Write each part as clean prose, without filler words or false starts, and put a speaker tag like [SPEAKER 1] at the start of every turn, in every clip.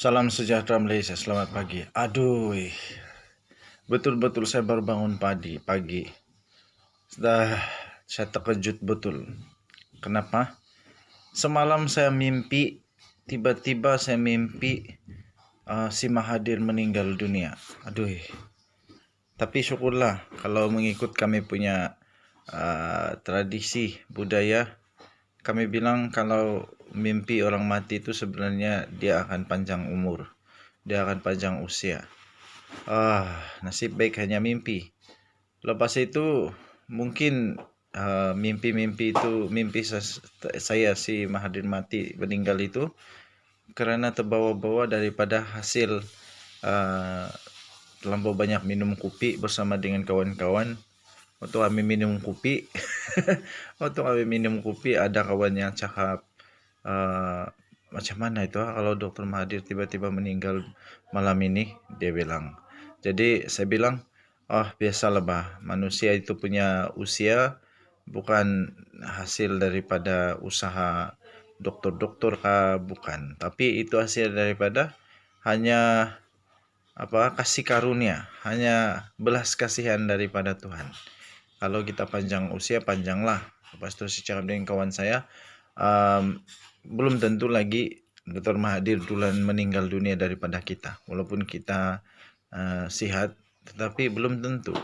[SPEAKER 1] Salam sejahtera Malaysia, selamat pagi. Aduh, betul-betul saya baru bangun pagi. Saya terkejut betul. Kenapa? Semalam saya mimpi, tiba-tiba saya mimpi si Mahathir meninggal dunia. Aduh, tapi syukurlah kalau mengikut kami punya tradisi budaya, kami bilang kalau mimpi orang mati itu sebenarnya dia akan panjang umur. Dia akan panjang usia. Nasib baik hanya mimpi. Lepas itu mungkin mimpi-mimpi itu mimpi saya si Mahathir mati meninggal itu kerana terbawa-bawa daripada hasil terlampau banyak minum kopi bersama dengan kawan-kawan. Waktu kami minum kopi, ada kawan yang cakap, macam mana itu kalau Dr. Mahathir tiba-tiba meninggal malam ini, dia bilang. Jadi saya bilang, biasalah bah, manusia itu punya usia bukan hasil daripada usaha doktor-doktor bukan, tapi itu hasil daripada hanya kasih karunia, hanya belas kasihan daripada Tuhan. Kalau kita panjang usia, panjanglah. Lepas itu saya cakap dengan kawan saya, belum tentu lagi Dr. Mahathir duluan meninggal dunia daripada kita. Walaupun kita sihat, tetapi belum tentu.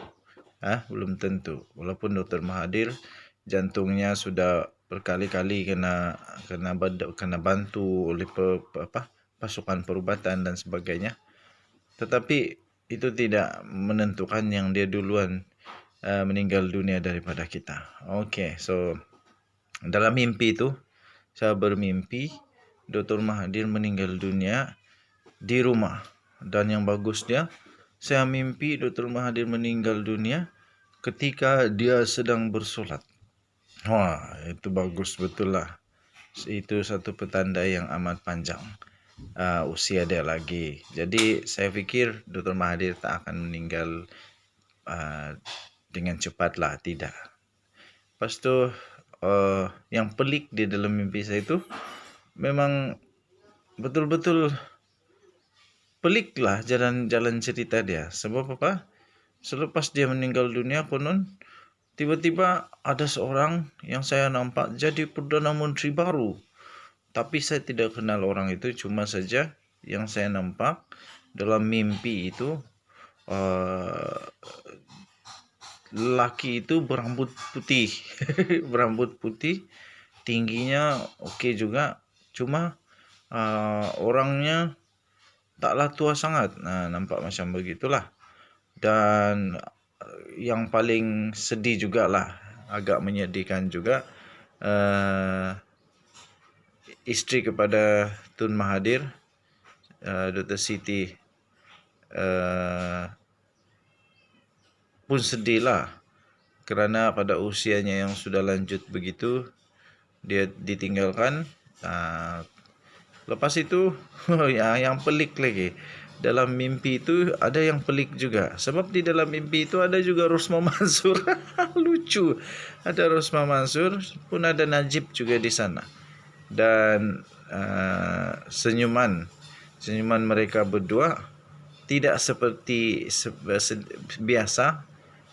[SPEAKER 1] Belum tentu. Walaupun Dr. Mahathir jantungnya sudah berkali-kali kena bantu oleh pasukan perubatan dan sebagainya. Tetapi itu tidak menentukan yang dia duluan meninggal dunia daripada kita. So dalam mimpi itu saya bermimpi Dr. Mahathir meninggal dunia di rumah. Dan yang bagusnya saya mimpi Dr. Mahathir meninggal dunia ketika dia sedang bersolat. Itu bagus betul lah. Itu satu petanda yang amat panjang usia dia lagi. Jadi saya fikir Dr. Mahathir tak akan meninggal dengan cepat lah, tidak. Lepas tu yang pelik di dalam mimpi saya itu memang betul-betul pelik lah jalan cerita dia. Sebab apa? Selepas dia meninggal dunia, konon tiba-tiba ada seorang yang saya nampak jadi Perdana Menteri baru. Tapi saya tidak kenal orang itu, cuma saja yang saya nampak dalam mimpi itu lelaki itu berambut putih. Berambut putih, tingginya okey juga, cuma orangnya taklah tua sangat. Nampak macam begitulah. Dan yang paling sedih jugalah, agak menyedihkan juga, isteri kepada Tun Mahathir, Dr. Siti, pun sedihlah kerana pada usianya yang sudah lanjut begitu dia ditinggalkan. Lepas itu yang pelik lagi, dalam mimpi itu ada yang pelik juga. Sebab di dalam mimpi itu ada juga Rosmah Mansur. Lucu. Ada Rosmah Mansur, pun ada Najib juga di sana. Dan senyuman mereka berdua tidak seperti biasa,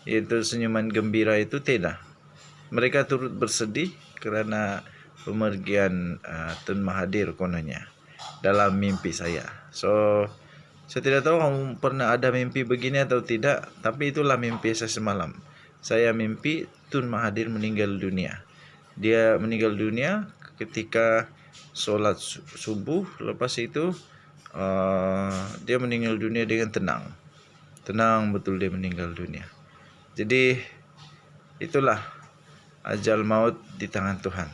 [SPEAKER 1] iaitu senyuman gembira itu tidak. Mereka turut bersedih kerana pemergian Tun Mahathir kononnya dalam mimpi saya. So saya tidak tahu kamu pernah ada mimpi begini atau tidak, tapi itulah mimpi saya semalam. Saya mimpi Tun Mahathir meninggal dunia. Dia meninggal dunia ketika solat subuh. Lepas itu dia meninggal dunia dengan tenang betul dia meninggal dunia. Jadi itulah ajal maut di tangan Tuhan.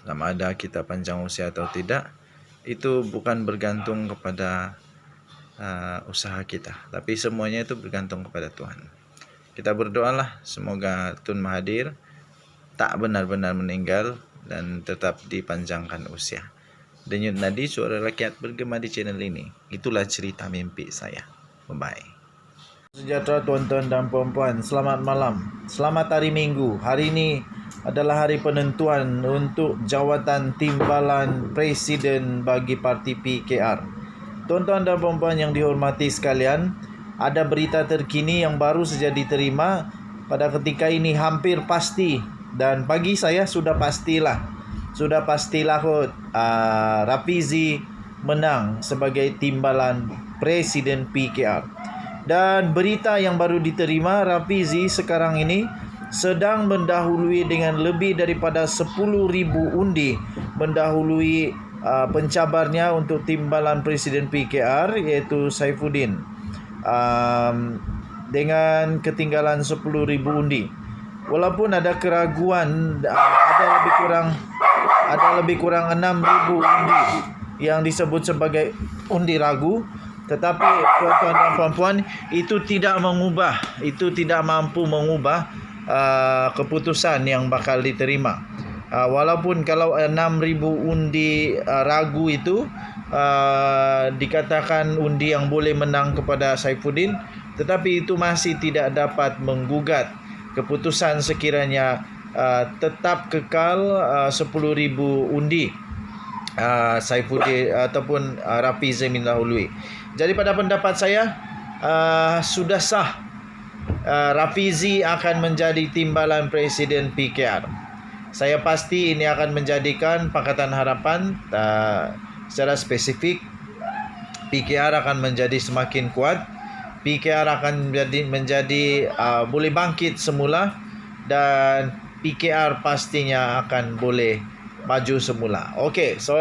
[SPEAKER 1] Sama ada kita panjang usia atau tidak, itu bukan bergantung kepada usaha kita, tapi semuanya itu bergantung kepada Tuhan. Kita berdoalah semoga Tun Mahathir tak benar-benar meninggal dan tetap dipanjangkan usia. Denyut nadi suara rakyat bergema di channel ini. Itulah cerita mimpi saya. Bye-bye. Sejahtera tuan-tuan dan puan-puan, selamat malam. Selamat hari Minggu. Hari ini adalah hari penentuan untuk jawatan timbalan Presiden bagi parti PKR. Tuan-tuan dan puan-puan yang dihormati sekalian, ada berita terkini yang baru saja diterima pada ketika ini, hampir pasti, dan bagi saya sudah pastilah kot, Rafizi menang sebagai timbalan Presiden PKR. Dan berita yang baru diterima, Rafizi sekarang ini sedang mendahului dengan lebih daripada 10,000 undi, mendahului pencabarnya untuk timbalan Presiden PKR, iaitu Saifuddin, dengan ketinggalan 10,000 undi. Walaupun ada keraguan, ada lebih kurang 6,000 undi yang disebut sebagai undi ragu, tetapi tuan-tuan dan puan-puan, itu tidak mampu mengubah keputusan yang bakal diterima. Walaupun kalau 6,000 undi ragu itu dikatakan undi yang boleh menang kepada Saifuddin, tetapi itu masih tidak dapat menggugat keputusan sekiranya tetap kekal 10,000 undi Saifuddin ataupun Rafizi mendahului. Jadi pada pendapat saya sudah sah, Rafizi akan menjadi timbalan Presiden PKR. Saya pasti ini akan menjadikan Pakatan Harapan secara spesifik, PKR akan menjadi semakin kuat. PKR akan menjadi boleh bangkit semula, dan PKR pastinya akan boleh maju semula. Okey, so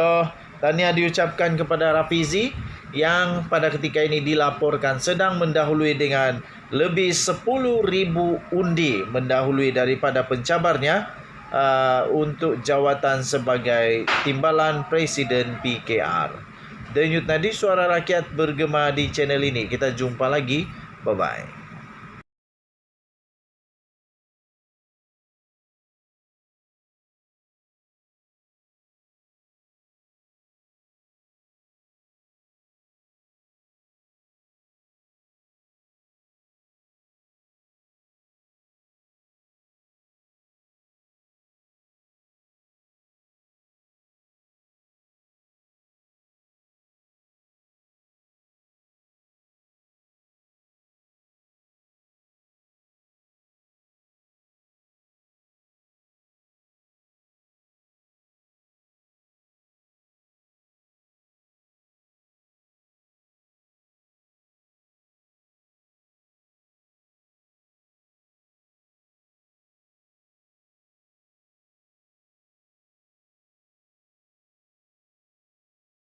[SPEAKER 1] tahniah diucapkan kepada Rafizi yang pada ketika ini dilaporkan sedang mendahului dengan lebih 10,000 undi, mendahului daripada pencabarnya untuk jawatan sebagai timbalan Presiden PKR. Denyut nadi suara rakyat bergema di channel ini. Kita jumpa lagi. Bye-bye.